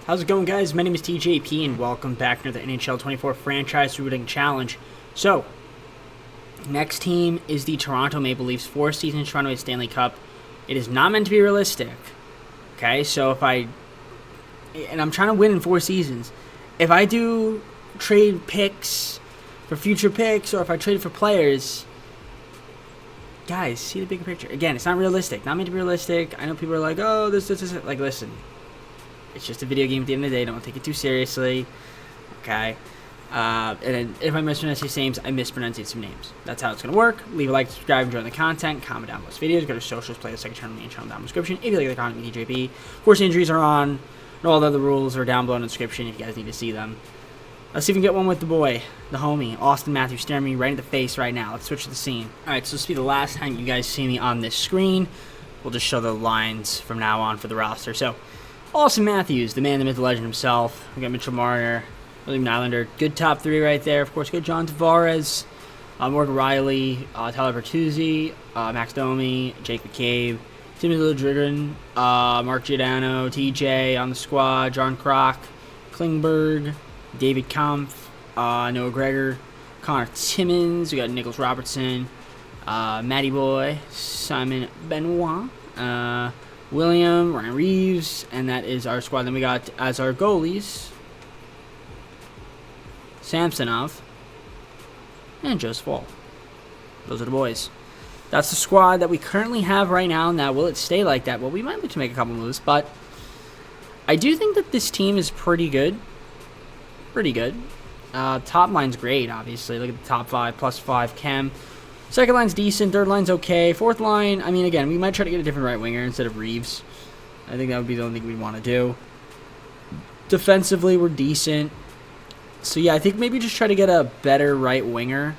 How's it going, guys? My name is TJP, and welcome back to the NHL 24 Franchise Routing Challenge. So, next team is the Toronto Maple Leafs, 4-season Toronto Stanley Cup. It is not meant to be realistic. Okay, so and I'm trying to win in 4 seasons. If I do trade picks for future picks, or if I trade for players, guys, see the bigger picture. Again, it's not realistic. Not meant to be realistic. I know people are like, oh, this. Like, listen. It's just a video game at the end of the day. Don't take it too seriously. Okay? And if I mispronounce these names, I mispronunciate some names. That's how it's going to work. Leave a like, subscribe, enjoy the content, comment down most videos. Go to socials, play the second channel, main channel down in the description. If you like the content, DJP. Of course, injuries are on. And all the other rules are down below in the description if you guys need to see them. Let's see if we can get one with the boy, the homie, Austin Matthews, staring me right in the face right now. Let's switch to the scene. Alright, so this will be the last time you guys see me on this screen. We'll just show the lines from now on for the roster. So, Austin Matthews, the man, the myth, the legend himself. We got Mitchell Marner, William Nylander. Good top 3 right there. Of course, good John Tavares, Morgan Riley, Tyler Bertuzzi, Max Domi, Jake McCabe, Timothy Liljegren, Mark Giordano, TJ on the squad, John Kroc, Klingberg, David Kampf, Noah Gregor, Connor Timmins. We got Nicholas Robertson, Matty Boy, Simon Benoit, William, Ryan Reeves, and that is our squad. Then we got as our goalies Samsonov and Joseph Wall. Those are the boys. That's the squad that we currently have right now. Now, will it stay like that? Well, we might need to make a couple moves, but I do think that this team is pretty good. Pretty good. Top line's great, obviously. Look at the top 5, +5 chem. Second line's decent. Third line's okay. Fourth line, I mean, again, we might try to get a different right winger instead of Reeves. I think that would be the only thing we'd want to do. Defensively, we're decent. So, yeah, I think maybe just try to get a better right winger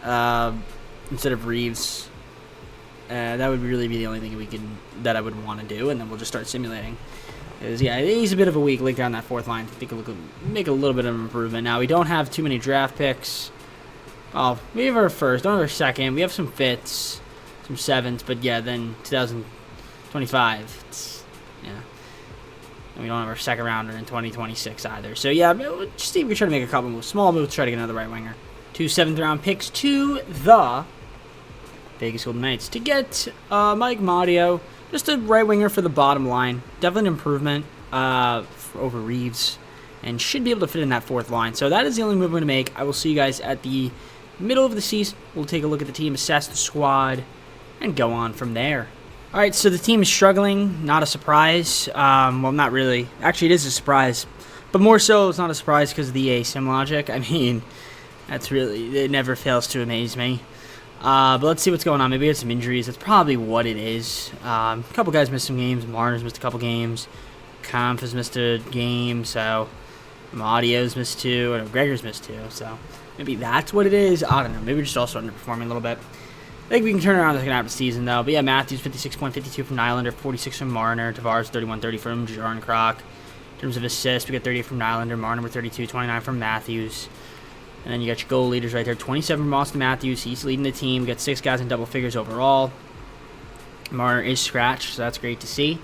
instead of Reeves. That would really be the only thing that I would want to do, and then we'll just start simulating. Yeah, he's a bit of a weak link down that fourth line. I think we'll make a little bit of an improvement. Now, we don't have too many draft picks. Oh, we have our first, don't have our second. We have some fifths, some sevenths, but yeah, then 2025, yeah. And we don't have our second rounder in 2026 either. So yeah, we'll just see if we try to make a couple moves, small moves, try to get another right winger. 2 7th-round picks to the Vegas Golden Knights to get Mike Madio, just a right winger for the bottom line. Definitely an improvement over Reeves, and should be able to fit in that fourth line. So that is the only move I'm going to make. I will see you guys at the middle of the season. We'll take a look at the team, assess the squad, and go on from there. All right, so the team is struggling. Not a surprise. Well, not really. Actually, it is a surprise. But more so, it's not a surprise because of the ASIM logic. I mean, it never fails to amaze me. But let's see what's going on. Maybe we had some injuries. That's probably what it is. A couple guys missed some games. Marner's missed a couple games. Kampf has missed a game, so Madio's missed 2, and Gregor's missed 2, so maybe that's what it is. I don't know. Maybe we're just also underperforming a little bit. I think we can turn around the second half of the season, though. But yeah, Matthews, 56.52 from Nylander, 46 from Marner, Tavares, 31.30 from John Kroc. In terms of assists, we got 38 from Nylander, Marner with 32, 29 from Matthews. And then you got your goal leaders right there, 27 from Austin Matthews. He's leading the team. We got 6 guys in double figures overall. Marner is scratched, so that's great to see.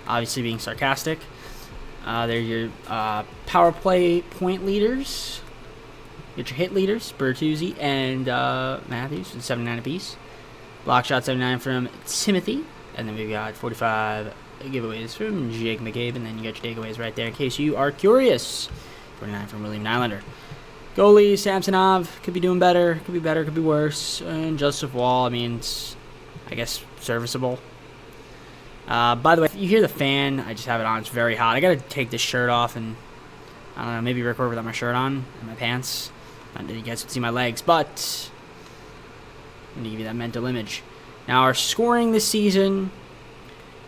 Obviously being sarcastic. They're your power play point leaders. Get your hit leaders, Bertuzzi and Matthews, with 79 apiece. Block shot, 79 from Timothy. And then we've got 45 giveaways from Jake McCabe. And then you got your takeaways right there in case you are curious. 49 from William Nylander. Goalie, Samsonov, could be doing better, could be worse. And Joseph Wall, I mean, it's, I guess, serviceable. By the way, if you hear the fan, I just have it on. It's very hot. I gotta take this shirt off and, I don't know, maybe record without my shirt on and my pants. Not that you guys would see my legs, but I'm gonna give you that mental image. Now, our scoring this season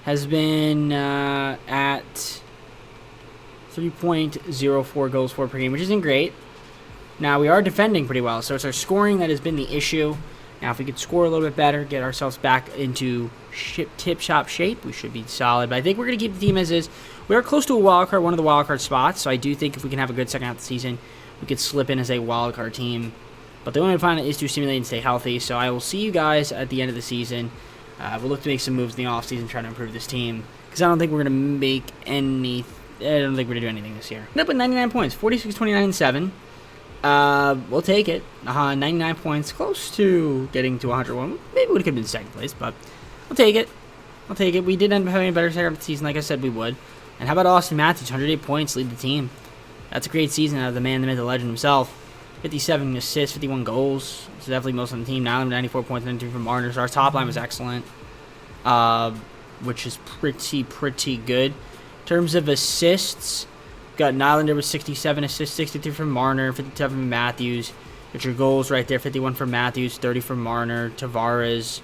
has been at 3.04 goals for per game, which isn't great. Now, we are defending pretty well, so it's our scoring that has been the issue. Now, if we could score a little bit better, get ourselves back into tip-top shape, we should be solid. But I think we're going to keep the team as is. We are close to a wild card, one of the wild card spots, so I do think if we can have a good second half of the season, we could slip in as a wild card team. But the only way to find it is to simulate and stay healthy, so I will see you guys at the end of the season. We'll look to make some moves in the offseason, try to improve this team, because I don't think we're going to make any I don't think we're going to do anything this year. End up with 99 points, 46, 29, and 7. We'll take it. 99 points, close to getting to 101. Maybe we could have been second place, but we'll take it. I'll take it. We did end up having a better second half of the season, like I said we would. And how about Austin Matthews, 108 points, lead the team. That's a great season out of the man, the myth, the legend himself. 57 assists, 51 goals. So definitely most on the team. Nylander, 94 points, 93 from Marner. So our top line was excellent, which is pretty good. In terms of assists, got Nylander with 67 assists, 63 from Marner, 57 from Matthews. Got your goals right there, 51 from Matthews, 30 from Marner. Tavares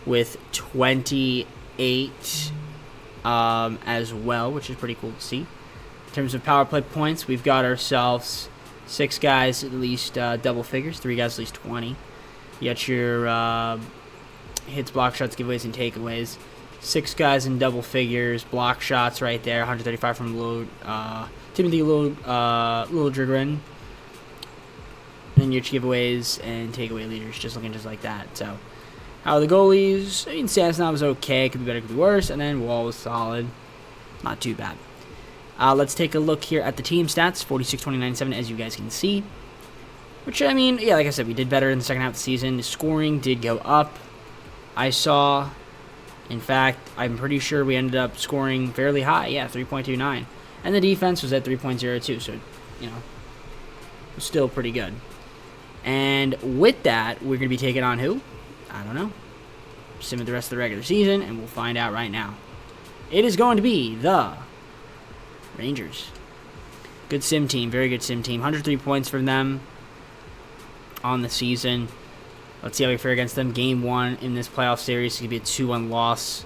with 28 as well, which is pretty cool to see. In terms of power play points, we've got ourselves 6 guys at least double figures, 3 guys at least 20. You got your hits, block shots, giveaways, and takeaways. 6 guys in double figures, block shots right there, 135 from Timothy Liljegren. And your giveaways and takeaway leaders just looking just like that. So, how are the goalies? I mean, Samsonov was okay, could be better, could be worse. And then Wall was solid, not too bad. Let's take a look here at the team stats, 46, 29, 7, as you guys can see. Which, I mean, yeah, like I said, we did better in the second half of the season. The scoring did go up. I saw, in fact, I'm pretty sure we ended up scoring fairly high. Yeah, 3.29. And the defense was at 3.02, so, you know, still pretty good. And with that, we're going to be taking on who? I don't know. Sim with the rest of the regular season, and we'll find out right now. It is going to be the Rangers. Good sim team, very good sim team. 103 points from them on the season. Let's see how we fare against them. Game 1 in this playoff series is going to be a 2-1 loss.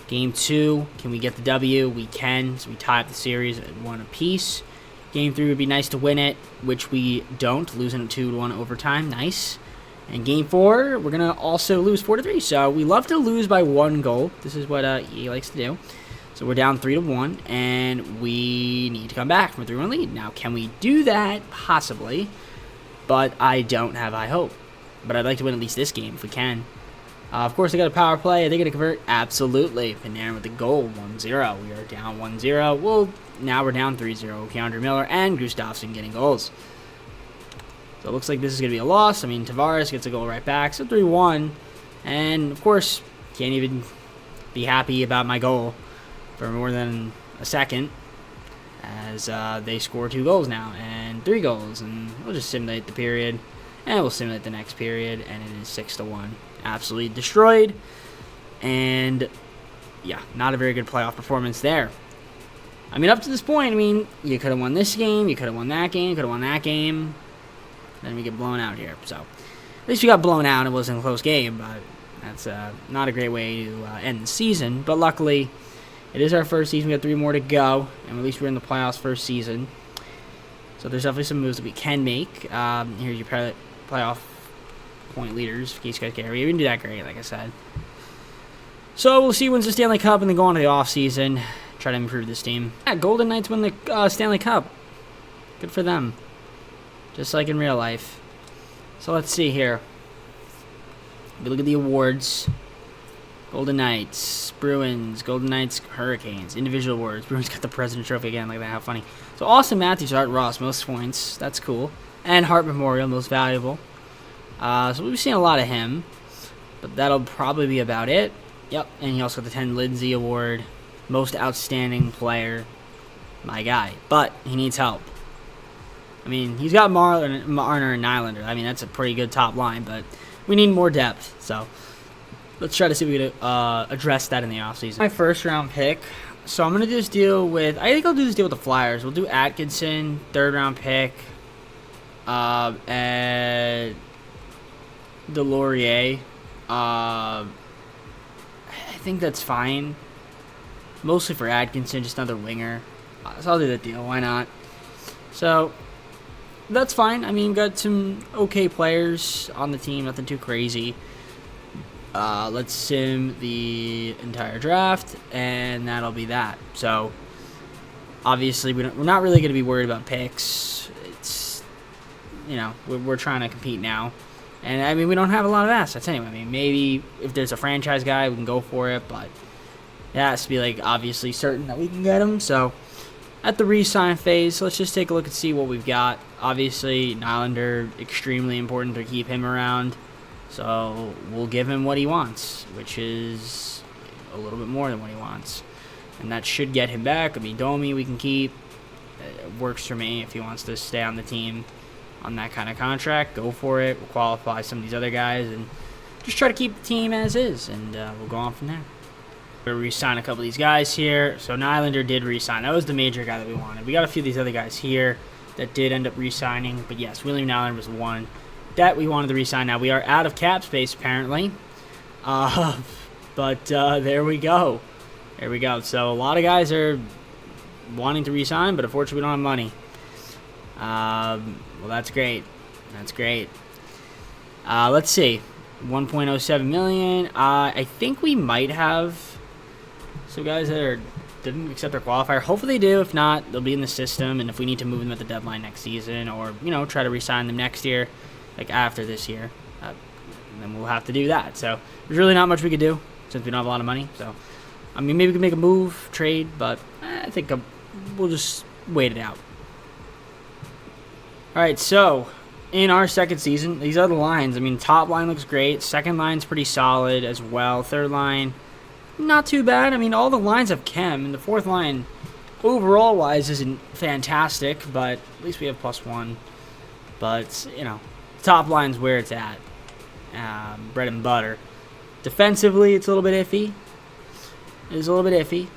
Game 2, can we get the W? We can, so we tie up the series at 1 apiece. Game 3 would be nice to win it, which we don't, losing 2-1 overtime. Nice. And Game 4, we're going to also lose 4-3. So we love to lose by 1 goal. This is what he likes to do. So we're down 3-1, and we need to come back from a 3-1 lead. Now, can we do that? Possibly. But I don't have high hope. But I'd like to win at least this game if we can. Of course, they got a power play. Are they going to convert? Absolutely. Panarin with the goal, 1-0. We are down 1-0. Well, now we're down 3-0. Keandre Miller and Gustafsson getting goals. So it looks like this is going to be a loss. I mean, Tavares gets a goal right back. So 3-1. And, of course, can't even be happy about my goal for more than a second, as they score 2 goals now and 3 goals, and we'll just simulate the period, and we'll simulate the next period, and it is 6-1, absolutely destroyed. And yeah, not a very good playoff performance there. I mean, up to this point, I mean, you could have won this game, you could have won that game, could have won that game, then we get blown out here. So at least we got blown out. It wasn't a close game, but that's not a great way to end the season. But luckily, it is our first season. We got 3 more to go, and at least we're in the playoffs first season. So there's definitely some moves that we can make. Here's your playoff point leaders, in case you guys care. We didn't do that great, like I said. So we'll see who wins the Stanley Cup and then go on to the offseason. Try to improve this team. Yeah, Golden Knights win the Stanley Cup. Good for them. Just like in real life. So let's see here. We look at the awards. Golden Knights, Bruins, Golden Knights, Hurricanes, individual awards. Bruins got the President Trophy again. Like that, how funny. So Austin Matthews, Art Ross, most points. That's cool. And Hart Memorial, most valuable. So we've seen a lot of him. But that'll probably be about it. Yep, and he also got the 10 Lindsay Award, most outstanding player. My guy. But he needs help. I mean, he's got Marner and Nylander. I mean, that's a pretty good top line, but we need more depth. So let's try to see if we can address that in the offseason. My first round pick. So I'm going to just deal with, I think I'll do this deal with the Flyers. We'll do Atkinson, 3rd round pick, and Delorier. I think that's fine. Mostly for Atkinson, just another winger. So I'll do that deal. Why not? So that's fine. I mean, got some okay players on the team. Nothing too crazy. Let's sim the entire draft, and that'll be that. So obviously, we're not really going to be worried about picks. It's, you know, we're trying to compete now. And, I mean, we don't have a lot of assets anyway. I mean, maybe if there's a franchise guy, we can go for it. But it has to be, like, obviously certain that we can get him. So at the re-sign phase. Let's just take a look and see what we've got. Obviously, Nylander, extremely important to keep him around. So we'll give him what he wants, which is a little bit more than what he wants. And that should get him back. I mean, Domi we can keep. It works for me if he wants to stay on the team on that kind of contract. Go for it. We'll qualify some of these other guys and just try to keep the team as is. And we'll go on from there. We'll re-sign a couple of these guys here. So Nylander did re-sign. That was the major guy that we wanted. We got a few of these other guys here that did end up re-signing. But yes, William Nylander was the one that we wanted to re-sign. Now, we are out of cap space, apparently. But there we go. There we go. So a lot of guys are wanting to re-sign, but unfortunately we don't have money. Well, that's great. That's great. Let's see. 1.07 million. I think we might have some guys that didn't accept their qualifier. Hopefully they do. If not, they'll be in the system. And if we need to move them at the deadline next season, or try to re-sign them next year, like after this year, then we'll have to do that. So there's really not much we could do since we don't have a lot of money. So I mean, maybe we can make a move, trade, but I think we'll just wait it out. All right, so in our second season, these are the lines. I mean, top line looks great. Second line's pretty solid as well. Third line, not too bad. I mean, all the lines have chem, and the fourth line, overall-wise, isn't fantastic, but at least we have +1. But, top line's where it's at. Bread and butter. Defensively, it's a little bit iffy. It is a little bit iffy.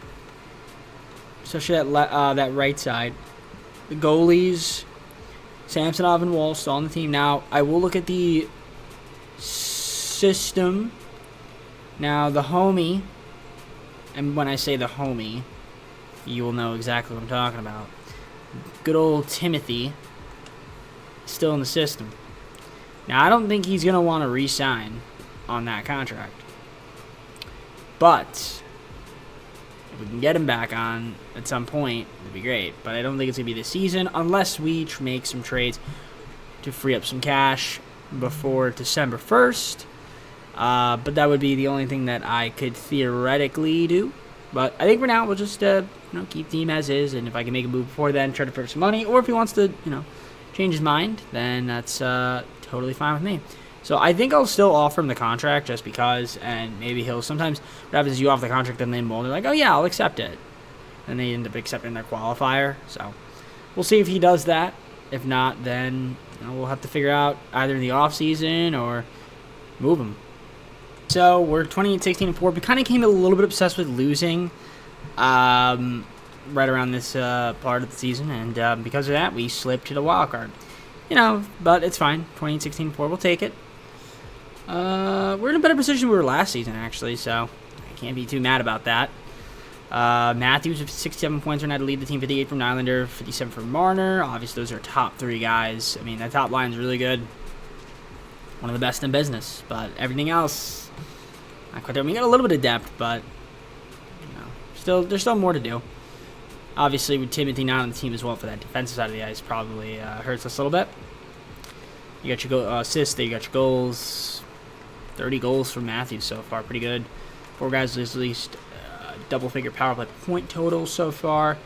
Especially that right side. The goalies, Samsonov and Wall still on the team. Now, I will look at the system. Now, the homie, and when I say the homie, you will know exactly what I'm talking about. Good old Timothy, still in the system. Now, I don't think he's going to want to re-sign on that contract. But if we can get him back on at some point, it'd be great. But I don't think it's going to be this season unless we make some trades to free up some cash before December 1st. But that would be the only thing that I could theoretically do. But I think for now, we'll just keep the team as is. And if I can make a move before then, try to put some money. Or if he wants to, change his mind, then that's totally fine with me. So I think I'll still offer him the contract just because, and maybe he'll sometimes, what happens is you offer the contract and then they're like, oh yeah, I'll accept it. And they end up accepting their qualifier. So we'll see if he does that. If not, then we'll have to figure out either in the offseason or move him. So we're 28-16-4. We kind of came a little bit obsessed with losing right around this part of the season. And because of that, we slipped to the wild card. But it's fine. 28-16-4. We'll take it. We're in a better position than we were last season, actually, so I can't be too mad about that. Matthews with 67 points right now to lead the team, 58 from Nylander, 57 from Marner. Obviously, those are top 3 guys. I mean, that top line is really good. One of the best in business, but everything else, not quite there. We got a little bit of depth, but there's still more to do. Obviously, with Timothy not on the team as well for that defensive side of the ice probably hurts us a little bit. You got your assists, you got your goals. 30 goals from Matthews so far, pretty good. 4 guys at least double-figure power play point total so far.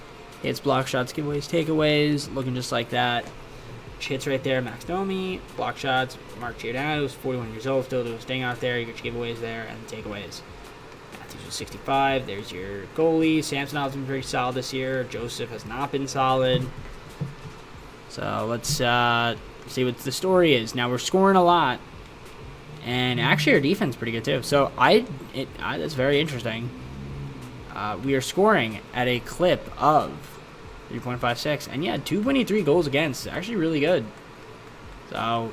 Hits, block shots, giveaways, takeaways, looking just like that. Hits right there, Max Domi. Block shots, Mark Giordano's 41 years old, still doing his thing out there. You got your giveaways there and takeaways. Matthews was 65. There's your goalie. Samsonov's been very solid this year. Joseph has not been solid. So let's see what the story is. Now we're scoring a lot, and actually our defense is pretty good too. So that's very interesting. We are scoring at a clip of 3.56, and yeah, 2.83 goals against. Actually really good. So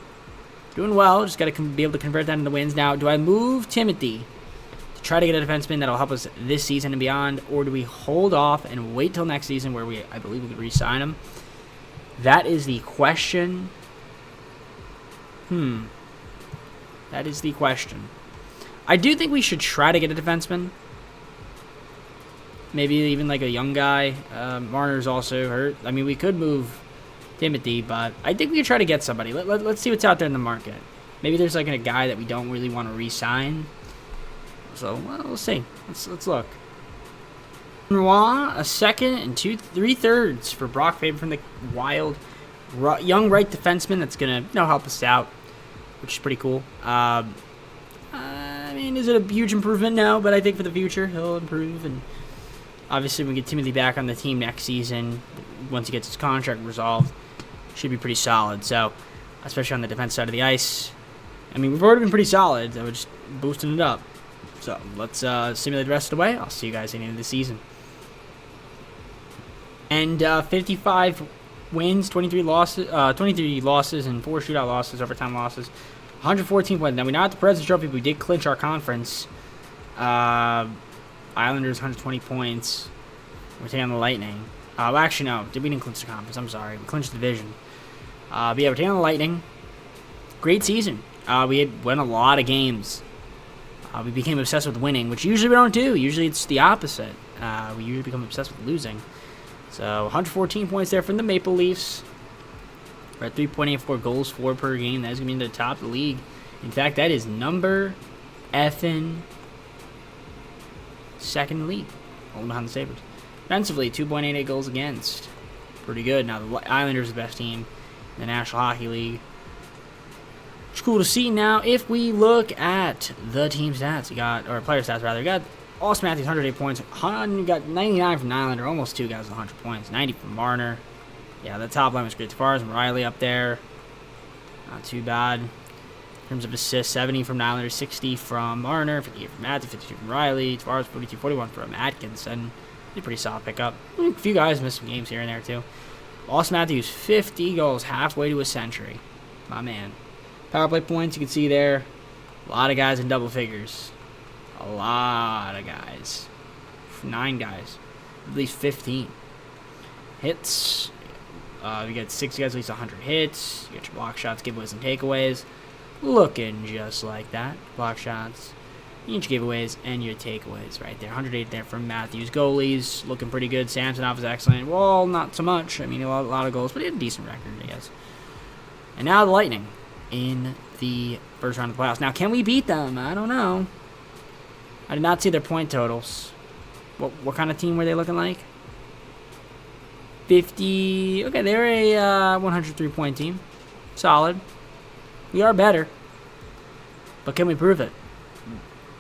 doing well. Just got to be able to convert that into wins. Now, do I move Timothy to try to get a defenseman that'll help us this season and beyond, or do we hold off and wait till next season where I believe we could re-sign him? That is the question. That is the question. I do think we should try to get a defenseman. Maybe even like a young guy. Marner's also hurt. I mean, we could move Timothy, but I think we could try to get somebody. Let's see what's out there in the market. Maybe there's like a guy that we don't really want to re-sign. So, well, we'll see. Let's look. Noir, a second and 3/3 for Brock Faber from the Wild. Young right defenseman that's going to help us out, which is pretty cool. I mean, is it a huge improvement? No, but I think for the future he'll improve. And obviously, we get Timothy back on the team next season. Once he gets his contract resolved, should be pretty solid. So, especially on the defense side of the ice. I mean, we've already been pretty solid. So we're just boosting it up. So let's simulate the rest of the way. I'll see you guys at the end of the season. And 55 wins, 23 losses, and 4 shootout losses, overtime losses, 114 points. Now we not the President's Trophy, but we did clinch our conference. Islanders 120 points. We're taking on the Lightning. Well, actually no, we didn't clinch the conference. I'm sorry, we clinched the division. But yeah, we're taking on the Lightning. Great season. We had won a lot of games. We became obsessed with winning, which usually we don't do. Usually it's the opposite. We usually become obsessed with losing. So 114 points there from the Maple Leafs. We're at 3.84 goals for per game. That is going to be in the top of the league. In fact, that is number effing second in the league. Only behind the Sabres. Defensively, 2.88 goals against. Pretty good. Now the Islanders are the best team in the National Hockey League. It's cool to see. Now, if we look at the team stats, or player stats rather, we got Austin Matthews, 108 points. We got 99 from Nylander, almost 2 guys with 100 points. 90 from Marner. Yeah, the top line was great. Tavares and Riley up there. Not too bad. In terms of assists, 70 from Nylander, 60 from Marner, 58 from Matthews, 52 from Riley. Tavares, 42, 41 from Atkinson. A pretty solid pickup. A few guys missed some games here and there, too. Austin Matthews, 50 goals, halfway to a century. My man. Power play points, you can see there. A lot of guys in double figures. A lot of guys. 9 guys. At least 15. Hits. We got 6 guys, at least 100 hits. You got your block shots, giveaways, and takeaways. Looking just like that. Block shots, each giveaways, and your takeaways right there. 108 there from Matthews. Goalies, looking pretty good. Samsonov is excellent. Well, not so much. I mean, a lot of goals, but he had a decent record, I guess. And now the Lightning in the first round of the playoffs. Now, can we beat them? I don't know. I did not see their point totals. What kind of team were they looking like? 50. Okay, they're a 103-point team. Solid. We are better. But can we prove it?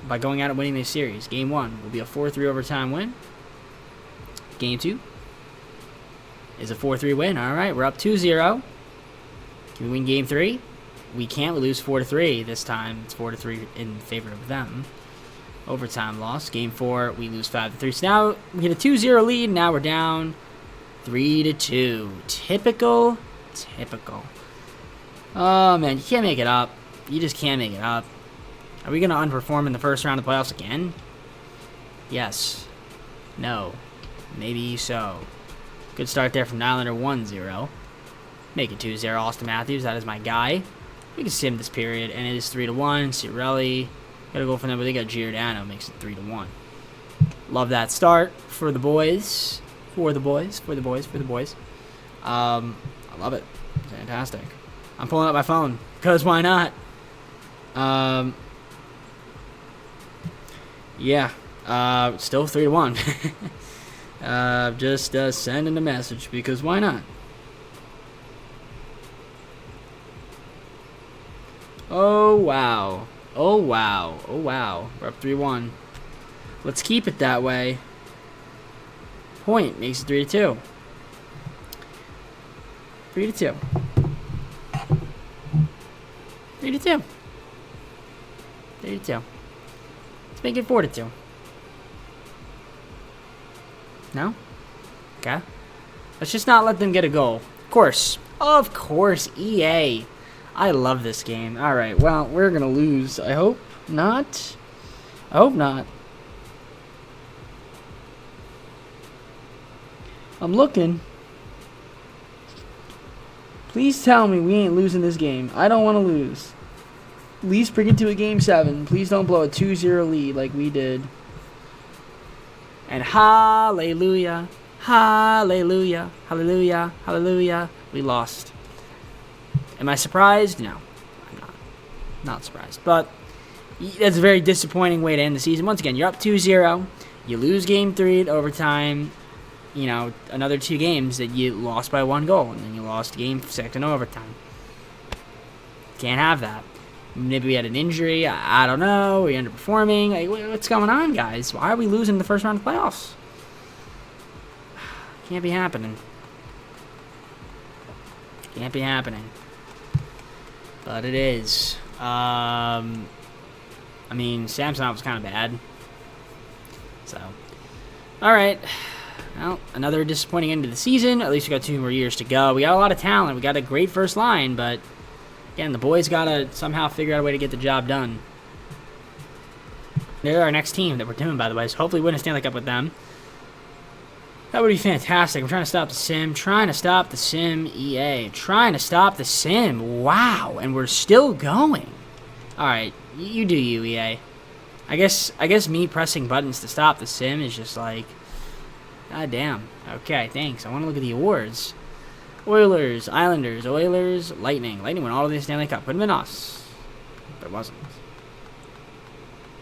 By going out and winning this series. Game 1 will be a 4-3 overtime win. Game 2 is a 4-3 win. All right, we're up 2-0. Can we win Game 3? We can't. We lose 4-3 this time. It's 4-3 in favor of them. Overtime loss. Game 4, we lose 5-3. So now we get a 2-0 lead. Now we're down 3-2. Typical. Oh, man, you can't make it up. You just can't make it up. Are we going to underperform in the first round of the playoffs again? Yes. No. Maybe so. Good start there from Nylander, 1-0. Make it 2-0. Austin Matthews, that is my guy. We can sim this period, and it is 3-1. Cirelli, got to go for them, but they got Giordano, makes it 3-1. Love that start for the boys. I love it. Fantastic. I'm pulling up my phone, because why not? Yeah. Still 3-1. Just sending a message, because why not? Oh, wow. We're up 3-1. Let's keep it that way. Point makes it 3-2. 3-2. Let's make it 4-2. No? Okay. Let's just not let them get a goal. Of course, EA. I love this game. Alright, well, we're going to lose. I hope not. I'm looking. Please tell me we ain't losing this game. I don't want to lose. At least bring it to a Game 7. Please don't blow a 2-0 lead like we did. And hallelujah. We lost. Am I surprised? No, I'm not. Not surprised. But that's a very disappointing way to end the season. Once again, you're up 2-0. You lose game 3 at overtime. You know, another 2 games that you lost by 1 goal, and then you lost game 6 in overtime. Can't have that. Maybe we had an injury. I don't know. We're underperforming. Like, what's going on, guys? Why are we losing the first round of the playoffs? Can't be happening. Can't be happening. But it is. I mean, Samsonov was kind of bad. So, all right. Well, another disappointing end of the season. At least we got 2 more years to go. We got a lot of talent. We got a great first line, but again, the boys got to somehow figure out a way to get the job done. They're our next team that we're doing, by the way, so hopefully win a Stanley Cup with them. That would be fantastic. I'm trying to stop the sim. Trying to stop the sim, EA. Trying to stop the sim. Wow, and we're still going. All right, you do you, EA. I guess me pressing buttons to stop the sim is just like, god damn. Okay, thanks. I want to look at the awards. Oilers, Islanders, Oilers, Lightning. Lightning won all of the Stanley Cup. Could have been us, but it wasn't.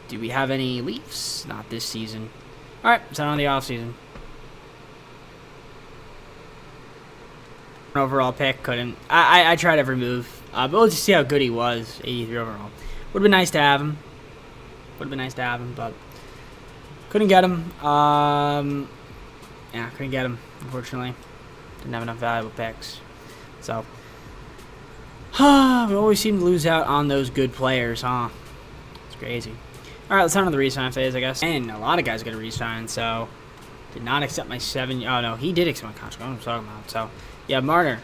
Do we have any Leafs? Not this season. All right, it's on the off season. Overall pick, couldn't. I tried every move, but we'll just see how good he was. 83 overall. Would have been nice to have him. Would have been nice to have him, but couldn't get him. Yeah, couldn't get him, unfortunately. Didn't have enough valuable picks. So, we always seem to lose out on those good players, huh? It's crazy. All right, let's turn on the re-sign phase, I guess. And a lot of guys got to re-sign, so did not accept my 7. Oh, no, he did accept my contract. What am I talking about? So, yeah, Marner,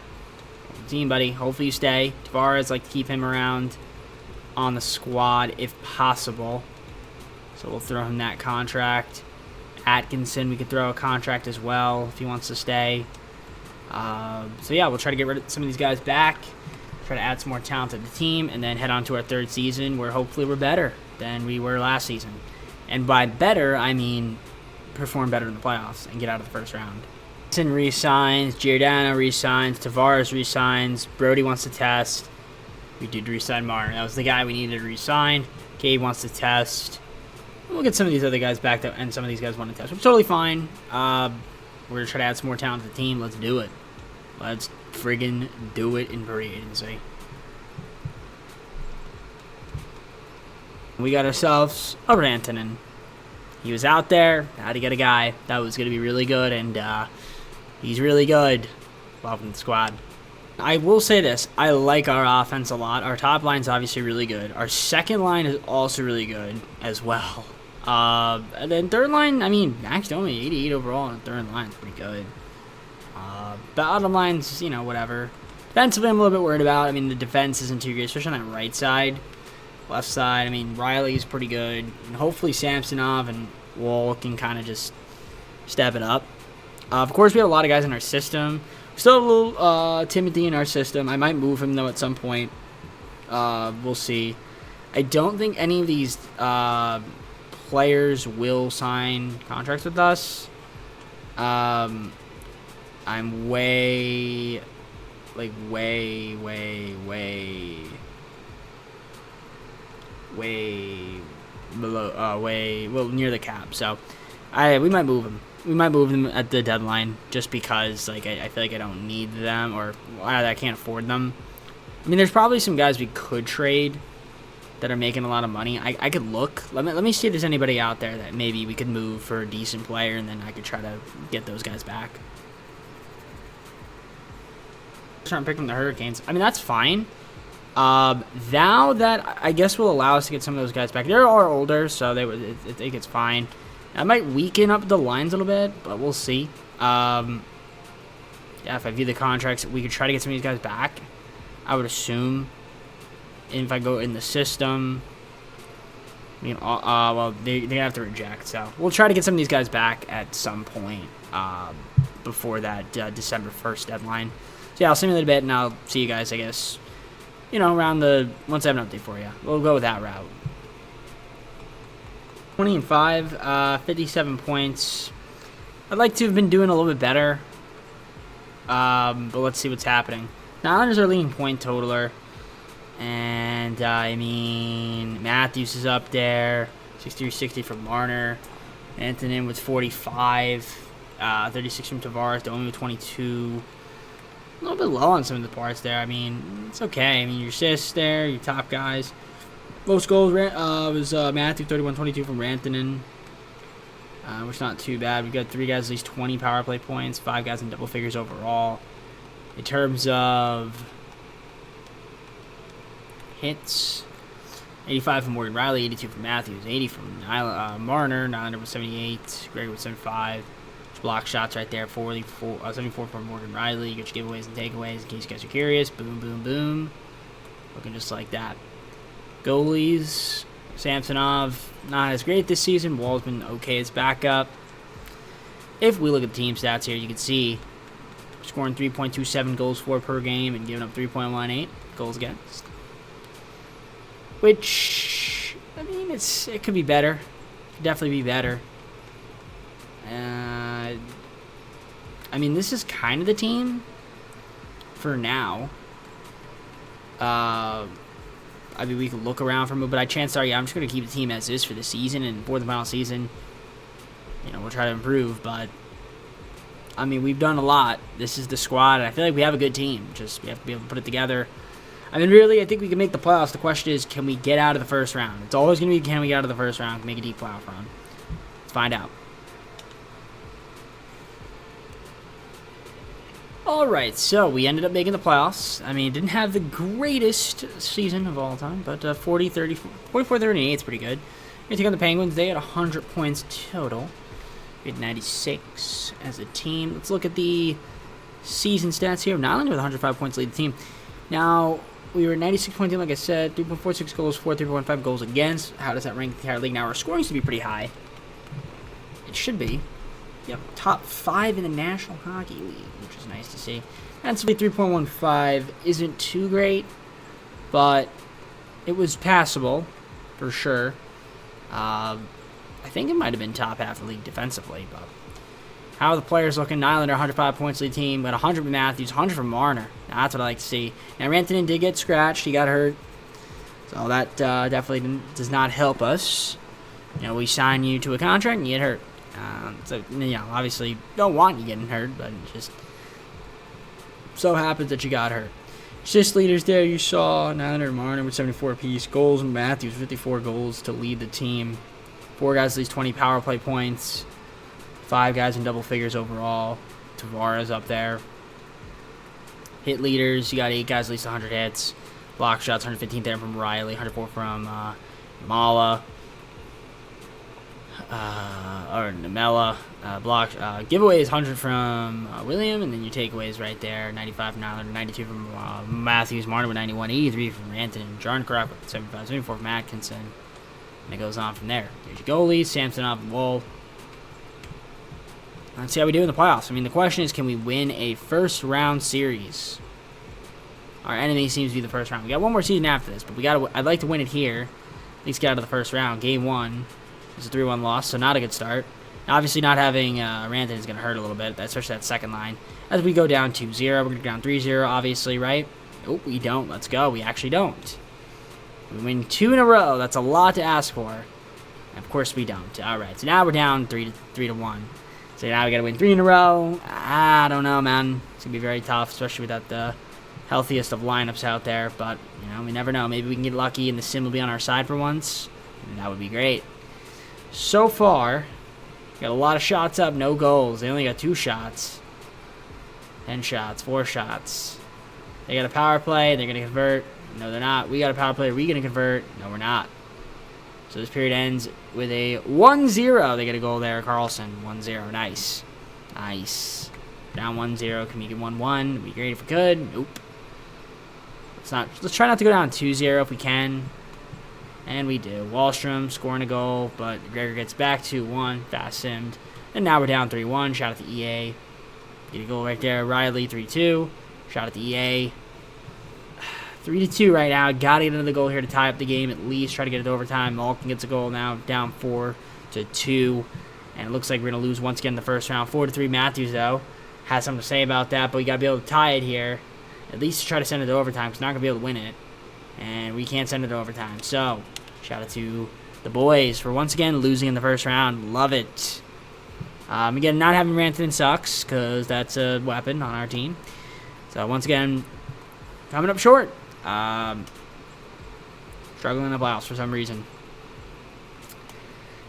team buddy. Hopefully you stay. Tavares, like to keep him around on the squad if possible. So we'll throw him that contract. Atkinson, we could throw a contract as well if he wants to stay. So yeah, we'll try to get rid of some of these guys back. Try to add some more talent to the team, and then head on to our 3rd season where hopefully we're better than we were last season. And by better, I mean perform better in the playoffs and get out of the first round. Resigns, Giordano resigns, Tavares resigns, Brody wants to test. We did resign Martin. That was the guy we needed to resign. Gabe wants to test. We'll get some of these other guys back, and some of these guys want to test. Which is totally fine. We're going to try to add some more talent to the team. Let's do it. Let's friggin' do it in free agency. We got ourselves a Rantanen. He was out there. Had to get a guy that was going to be really good, and he's really good. Welcome to the squad. I will say this. I like our offense a lot. Our top line's obviously really good. Our second line is also really good as well. And then third line, I mean, Max Domi, 88 overall on the third line is pretty good. Bottom line's, you know, whatever. Defensively, I'm a little bit worried about. I mean, the defense isn't too great, especially on that right side. Left side, I mean, Riley's pretty good. And hopefully Samsonov and Wall can kind of just step it up. Of course, we have a lot of guys in our system. Still have a little Timothy in our system. I might move him, though, at some point. We'll see. I don't think any of these players will sign contracts with us. I'm way below, well, near the cap. So, we might move him. We might move them at the deadline just because, like, I feel like I don't need them, or I can't afford them. I mean, there's probably some guys we could trade that are making a lot of money. I could look. Let me see if there's anybody out there that maybe we could move for a decent player, and then I could try to get those guys back. Start picking the Hurricanes. I mean, that's fine. Now that I guess will allow us to get some of those guys back. They are older, so I think it's fine. I might weaken up the lines a little bit, but we'll see. Yeah, if I view the contracts, we could try to get some of these guys back. I would assume. And if I go in the system, I mean, well, they're gonna have to reject. So we'll try to get some of these guys back at some point before that December 1st deadline. So yeah, I'll simulate a bit, and I'll see you guys, I guess, you know, around once I have an update for you. We'll go with that route. 20-5, 57 points. I'd like to have been doing a little bit better, but let's see what's happening. Now, Islanders are leading point totaler, and I mean, Matthews is up there, 63-60 for Marner, Antonin with 45. 36 from Tavares. Domi with 22. A little bit low on some of the parts there. I mean, it's okay. I mean, your assists there, your top guys. Most goals was Matthew, 31-22 from Rantanen, which is not too bad. We've got 3 guys at least 20 power play points, 5 guys in double figures overall. In terms of hits, 85 from Morgan Riley, 82 from Matthews, 80 from Marner, Nylander with 78, Gregor with 75. Block shots right there, 74 from Morgan Riley. You get your giveaways and takeaways in case you guys are curious. Boom, boom, boom. Looking just like that. Goalies, Samsonov, not as great this season. Wall's been okay as backup. If we look at the team stats here, you can see scoring 3.27 goals for per game and giving up 3.18 goals against. Which, I mean, it could be better. It could definitely be better. I mean, this is kind of the team for now. I mean, we could look around for him, but I'm just going to keep the team as is for the season, and for the final season, you know, we'll try to improve. But I mean, we've done a lot. This is the squad, and I feel like we have a good team. Just we have to be able to put it together. I mean, really, I think we can make the playoffs. The question is, can we get out of the first round? It's always going to be, can we get out of the first round, make a deep playoff run? Let's find out. Alright, so we ended up making the playoffs. I mean, didn't have the greatest season of all time, but 44-38 is pretty good. We take on the Penguins. They had 100 points total. We had 96 as a team. Let's look at the season stats here. Nylander with 105 points lead the team. Now, we were 96 point team, like I said. 3.46 goals for, 3.15 goals against. How does that rank the entire league? Now, our scoring should be pretty high. It should be. Yep, top 5 in the National Hockey League, which is nice to see. And so 3.15 isn't too great, but it was passable for sure. I think it might have been top half of the league defensively, but how are the players looking? Nylander, 105 points lead team, but 100 from Matthews, 100 from Marner. Now, that's what I like to see. Now, Rantanen did get scratched. He got hurt, so that definitely does not help us. You know, we sign you to a contract and you get hurt. So, you know, obviously don't want you getting hurt, but it just so happens that you got hurt. Assist leaders there, you saw Nylander and Marner with 74 apiece. Goals, and Matthews, 54 goals to lead the team. 4 guys at least 20 power play points. 5 guys in double figures overall. Tavares up there. Hit leaders, you got 8 guys at least 100 hits. Block shots, 115 there from Riley, 104 from Mala. Or Namella, giveaways 100 from William, and then your takeaways right there, 95 from Nylander, 92 from Matthews, Martin with 91, 83 from Rantanen, Jarnkrok with 75, 74 from Atkinson, and it goes on from there. There's your goalies, Samsonov and Woll. Let's see how we do in the playoffs. I mean, the question is, can we win a first round series? Our enemy seems to be the first round. We got one more season after this, but I'd like to win it here. At least get out of the first round. Game 1. It's a 3-1 loss, so not a good start. Obviously, not having Rantanen is going to hurt a little bit, especially that second line. As we go down 2-0, we're going to go down 3-0, obviously, right? Oh, we don't. Let's go. We actually don't. We win 2 in a row. That's a lot to ask for. And of course, we don't. All right, so now we're down 3-1. So now we got to win 3 in a row. I don't know, man. It's going to be very tough, especially without the healthiest of lineups out there. But, you know, we never know. Maybe we can get lucky and the sim will be on our side for once. And that would be great. So far, got a lot of shots up, no goals. They only got 2 shots. 10 shots, 4 shots. They got a power play, they're going to convert. No, they're not. We got a power play, are we going to convert? No, we're not. So this period ends with a 1-0. They get a goal there, Carlson. 1-0, nice. Nice. Down 1-0, can we get 1-1? It'd be great if we could. Nope. Let's try not to go down 2-0 if we can. And we do. Wallstrom scoring a goal, but Gregor gets back 2-1, fast simmed. And now we're down 3-1. Shot at the EA. Get a goal right there. Riley 3-2. Shot at the EA. 3-2 right now. Got to get another goal here to tie up the game at least. Try to get it to overtime. Malkin gets a goal now. Down 4-2. And it looks like we're going to lose once again in the first round. 4-3. Matthews, though, has something to say about that. But we got to be able to tie it here. At least to try to send it to overtime because we're not going to be able to win it. And we can't send it to overtime. So, shout out to The boys, for once again losing in the first round. Love it. Again, not having Rantanen sucks, because that's a weapon on our team. So, once again, coming up short. Struggling in the playoffs for some reason.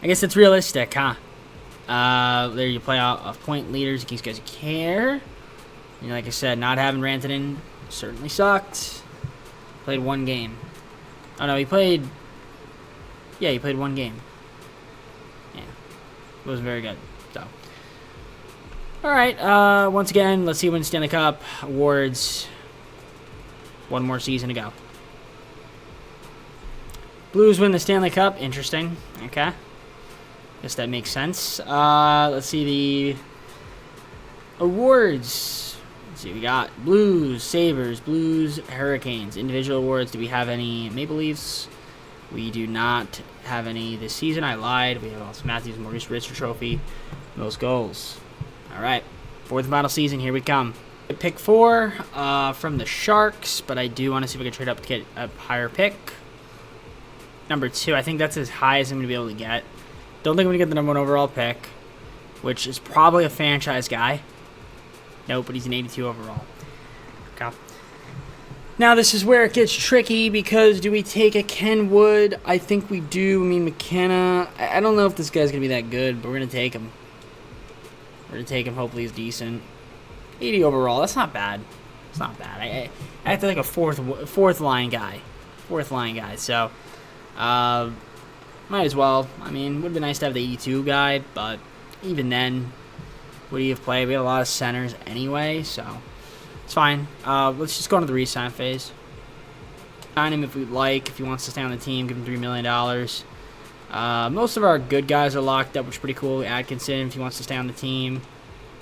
I guess it's realistic, huh? There you play out of point leaders in case you guys care. And like I said, not having Rantanen certainly sucked. Played one game. Oh no, he played... Yeah, he played one game. Yeah. It wasn't very good. So. Alright, once again, let's see who wins Stanley Cup. Awards. One more season to go. Blues win the Stanley Cup. Interesting. Okay. Guess that makes sense. Let's see the awards. Let's see, we got Blues, Sabres, Blues, Hurricanes. Individual awards. Do we have any Maple Leafs? We do not have any this season. I lied. We have also Matthews Maurice Ritzer Trophy. Most goals. All right. Fourth and final season. Here we come. Pick 4 from the Sharks, but I do want to see if I can trade up to get a higher pick. Number 2. I think that's as high as I'm going to be able to get. Don't think I'm going to get the number 1 overall pick, which is probably a franchise guy. Nope, but he's an 82 overall. Okay. Now, this is where it gets tricky because do we take a Ken Wood? I think we do. I mean, McKenna. I don't know if this guy's going to be that good, but we're going to take him. We're going to take him. Hopefully he's decent. 80 overall. That's not bad. It's not bad. I have to like a fourth line guy. Fourth line guy. So, might as well. I mean, it would be nice to have the 82 guy, but even then, what do you have played? We have a lot of centers anyway, so it's fine. Let's just go into the re-sign phase. Sign him if we'd like. If he wants to stay on the team, give him $3 million. Most of our good guys are locked up, which is pretty cool. Atkinson, if he wants to stay on the team.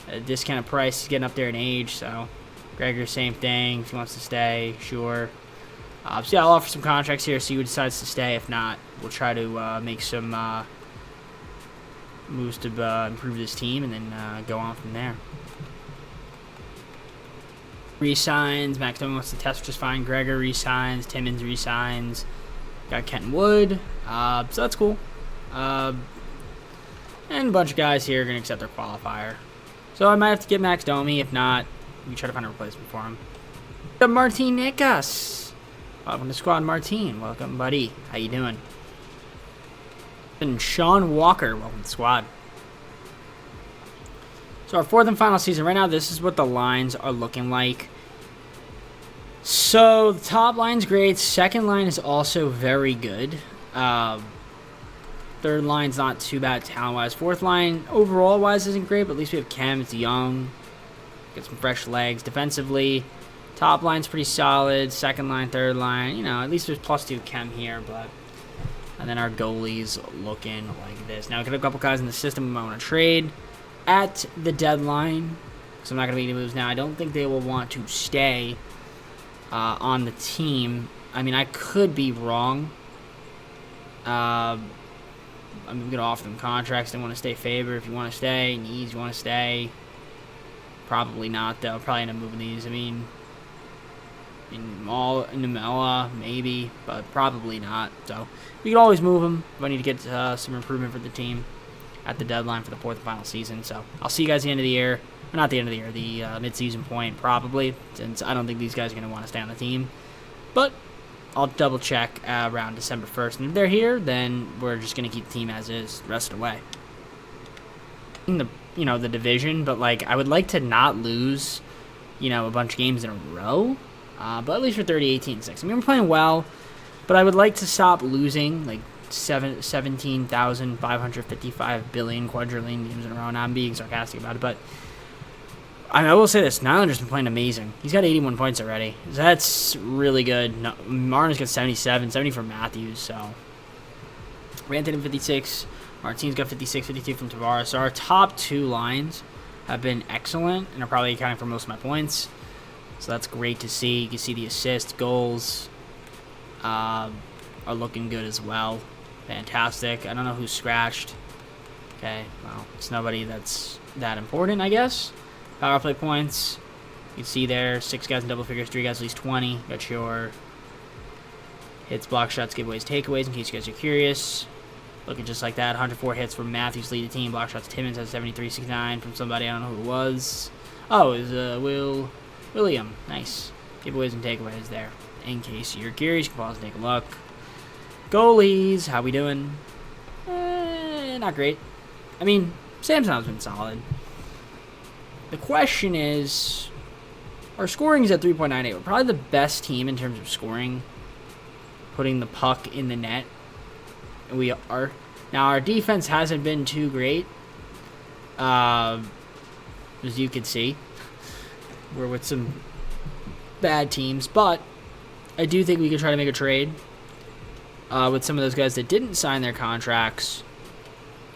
At a discounted price, he's getting up there in age, so Gregor, same thing. If he wants to stay, sure. So yeah, I'll offer some contracts here, see who decides to stay. If not, we'll try to make some moves to improve this team and then go on from there. Resigns. Max Domi wants to test, which is fine. Gregor resigns. Timmins resigns. Got Kenton Wood. So that's cool. And a bunch of guys here are going to accept their qualifier. So I might have to get Max Domi. If not, we try to find a replacement for him. Martin Nikas. Welcome to squad, Martin. Welcome, buddy. How you doing? And Sean Walker. Welcome to the squad. So our fourth and final season. Right now, this is what the lines are looking like. So the top line's great. Second line is also very good. Third line's not too bad talent-wise. Fourth line, overall-wise, isn't great, but at least we have Chem. It's young. Get some fresh legs. Defensively, top line's pretty solid. Second line, third line, you know, at least there's +2 Chem here, but... And then our goalie's looking like this. Now, we got a couple guys in the system we might want to trade at the deadline, because I'm not going to make any moves now. I don't think they will want to stay on the team. I mean, I could be wrong. I'm going to offer them contracts. They want to stay. Faber, if you want to stay. Needs, you want to stay. Probably not, though. Probably end up moving these. I mean, Namela, maybe, but probably not. So we can always move them if I need to get some improvement for the team at the deadline for the fourth and final season. So I'll see you guys at the end of the year. Or not the end of the year, the mid-season point, probably, since I don't think these guys are going to want to stay on the team. But I'll double-check around December 1st. And if they're here, then we're just going to keep the team as is the rest of the way. In the division, but, like, I would like to not lose, a bunch of games in a row. But at least for 30-18-6. I mean, we're playing well, but I would like to stop losing, like, 17,555 billion quadrillion games in a row. Now, I'm being sarcastic about it, but I will say this. Nylander's been playing amazing. He's got 81 points already. That's really good. Marner's got 77, 70 for Matthews, so. Rantanen 56. Martin's got 56, 52 from Tavares. So our top two lines have been excellent and are probably accounting for most of my points. So that's great to see. You can see the assists, goals are looking good as well. Fantastic. I don't know who's scratched. Okay, well, it's nobody that's that important, I guess. Power play points. You can see there, 6 guys in double figures, 3 guys at least 20. Got your hits, block shots, giveaways, takeaways, in case you guys are curious. Looking just like that. 104 hits from Matthews, lead the team. Block shots, Timmons has 73-69 from somebody. I don't know who it was. Oh, it was William. Nice. Giveaways and takeaways there. In case you're curious, you can pause and take a look. Goalies, how we doing? Not great. I mean, Samson's been solid. The question is, our scoring is at 3.98. We're probably the best team in terms of scoring, putting the puck in the net. And we are. Now, our defense hasn't been too great, as you can see. We're with some bad teams, but I do think we could try to make a trade with some of those guys that didn't sign their contracts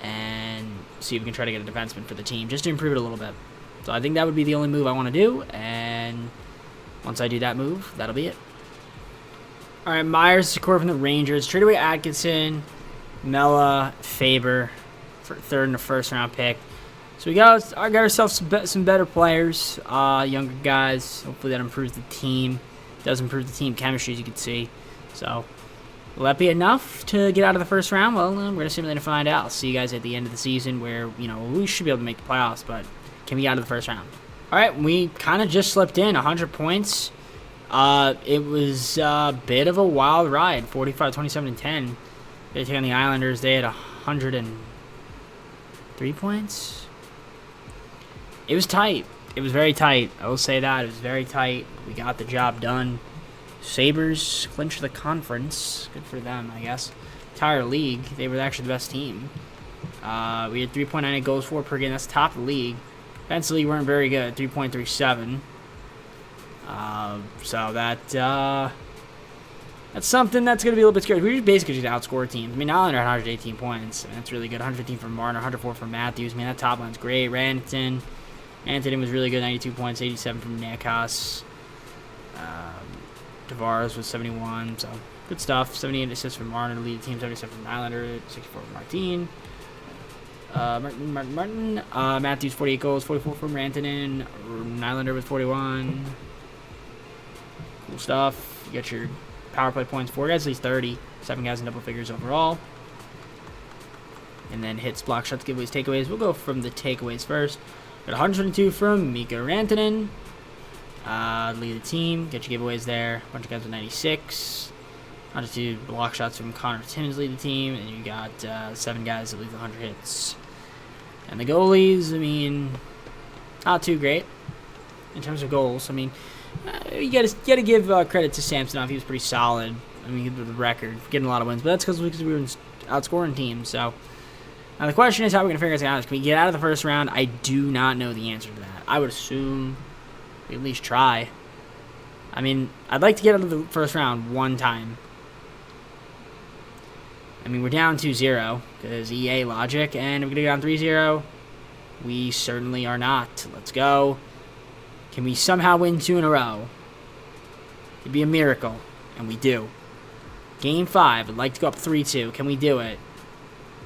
and see if we can try to get a defenseman for the team just to improve it a little bit. So I think that would be the only move I want to do, and once I do that move, that'll be it. All right, Myers scored from the Rangers. Trade away Atkinson, Mella, Faber for third and a first-round pick. So I got ourselves some better players, younger guys. Hopefully that improves the team. It does improve the team chemistry, as you can see. So will that be enough to get out of the first round? Well, we're going to simulate and find out. I'll see you guys at the end of the season where, we should be able to make the playoffs, but can we get out of the first round? All right, we kind of just slipped in 100 points. It was a bit of a wild ride, 45, 27, and 10. They take on the Islanders. They had 103 points. It was tight. It was very tight. I will say that. It was very tight. We got the job done. Sabres clinched the conference. Good for them, I guess. Entire league, they were actually the best team. We had 3.98 goals for per game. That's top of the league. Defensively, we weren't very good. 3.37. So that's something that's going to be a little bit scary. We basically just outscore teams. I mean, Islander had 118 points. I mean, that's really good. 115 from Marner, 104 from Matthews. I mean, that top line's great. Ranton was really good. 92 points, 87 from Nikas. Tavares was 71. So good stuff. 78 assists from Marner to lead the team. 77 from Islander. 64 from Martin. Matthews 48 goals, 44 from Rantanen. Nylander with 41. Cool stuff. You got your power play points. 4 guys at least 30. 7 guys in double figures overall. And then hits, block shots, giveaways, takeaways. We'll go from the takeaways first. Got 122 from Mikko Rantanen. Lead the team. Get your giveaways there. A bunch of guys with 96. 102 block shots from Connor Timmins lead the team. And you got 7 guys that lead the 100 hits. And the goalies, I mean, not too great in terms of goals. I mean, you gotta give credit to Samsonov. He was pretty solid. I mean, the record, getting a lot of wins. But that's because we were outscoring teams. So now the question is, how are we going to figure this out? Can we get out of the first round? I do not know the answer to that. I would assume we at least try. I mean, I'd like to get out of the first round one time. I mean, we're down 2-0 because EA logic, and if we're going to get down 3-0, we certainly are not. Let's go. Can we somehow win 2 in a row? It'd be a miracle, and we do. Game 5, I'd like to go up 3-2. Can we do it?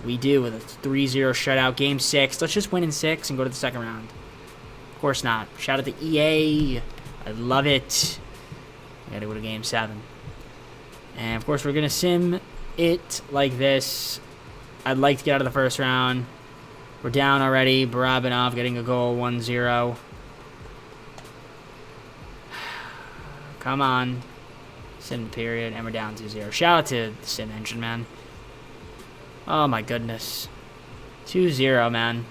We do with a 3-0 shutout. Game 6, let's just win in 6 and go to the second round. Of course not. Shout out to EA. I love it. We gotta go to Game 7. And, of course, we're going to sim it like this. I'd like to get out of the first round. We're down already. Barabanov getting a goal, 1-0. Come on. Sim period. And we're down 2-0. Shout out to the sim engine, man. Oh, my goodness. 2-0, man.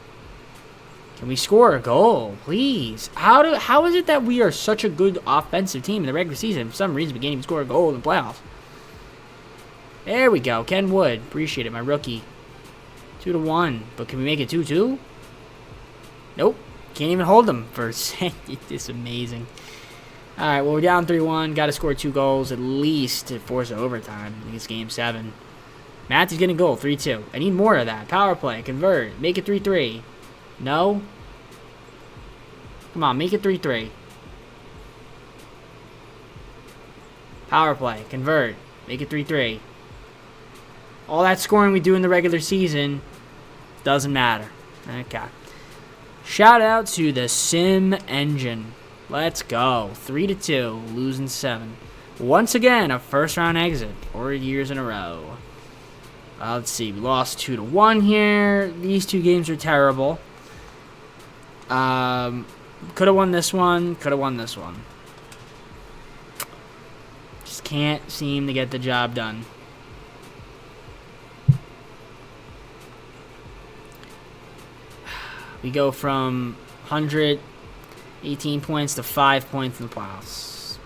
Can we score a goal, please? How is it that we are such a good offensive team in the regular season? For some reason, we can't even score a goal in the playoffs. There we go. Ken Wood. Appreciate it, my rookie. 2-1. But can we make it 2-2? Nope. Can't even hold them for a second. It's amazing. All right, well, we're down 3-1. Got to score 2 goals at least to force overtime. I think it's Game 7. Matthew's getting a goal, 3-2. I need more of that. Power play. Convert. Make it 3-3. No? Come on, make it 3-3. Power play. Convert. Make it 3-3. All that scoring we do in the regular season doesn't matter. Okay. Shout out to the Sim Engine. Let's go. 3-2. Losing 7. Once again, a first round exit. 4 years in a row. Let's see. We lost 2-1 here. These two games are terrible. Could have won this one. Could have won this one. Just can't seem to get the job done. We go from 118 points to 5 points in the playoffs.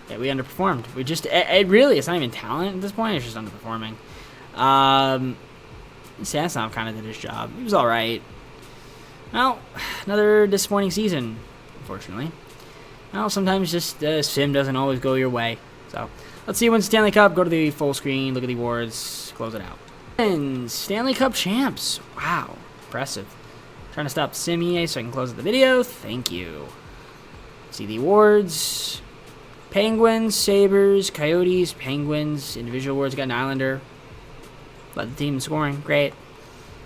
Yeah, we underperformed. We just, it's not even talent at this point. It's just underperforming. Samsonov kind of did his job. He was all right. Well, another disappointing season, unfortunately. Well, sometimes just sim doesn't always go your way. So, let's see who wins Stanley Cup. Go to the full screen, look at the awards, close it out. And Stanley Cup champs. Wow, impressive. Trying to stop sim EA so I can close out the video. Thank you. See the awards. Penguins, Sabres, Coyotes, Penguins. Individual awards got an Islander. Led the team in scoring. Great.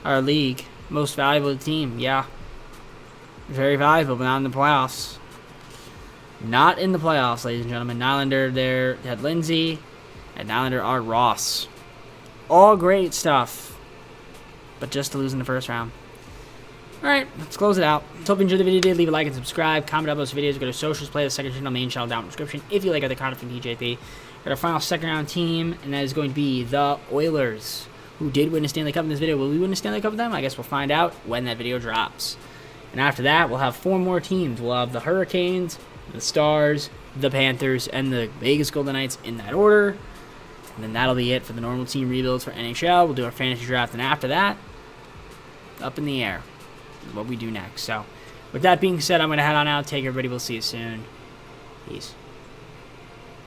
Our league. Most valuable team. Yeah. Very valuable, but not in the playoffs. Not in the playoffs, ladies and gentlemen. Nylander there had Lindsay. And Nylander are Ross. All great stuff. But just to lose in the first round. Alright, let's close it out. Hope you enjoyed the video today. Leave a like and subscribe. Comment up those videos. Go to socials, play the second channel, main channel down in the description. If you like other content from TJP. Got our final second round team, and that is going to be the Oilers, who did win a Stanley Cup in this video. Will we win a Stanley Cup with them? I guess we'll find out when that video drops. And after that, we'll have 4 more teams. We'll have the Hurricanes, the Stars, the Panthers, and the Vegas Golden Knights in that order. And then that'll be it for the normal team rebuilds for NHL. We'll do our fantasy draft, and after that, up in the air is what we do next. So, with that being said, I'm going to head on out. Take everybody. We'll see you soon. Peace.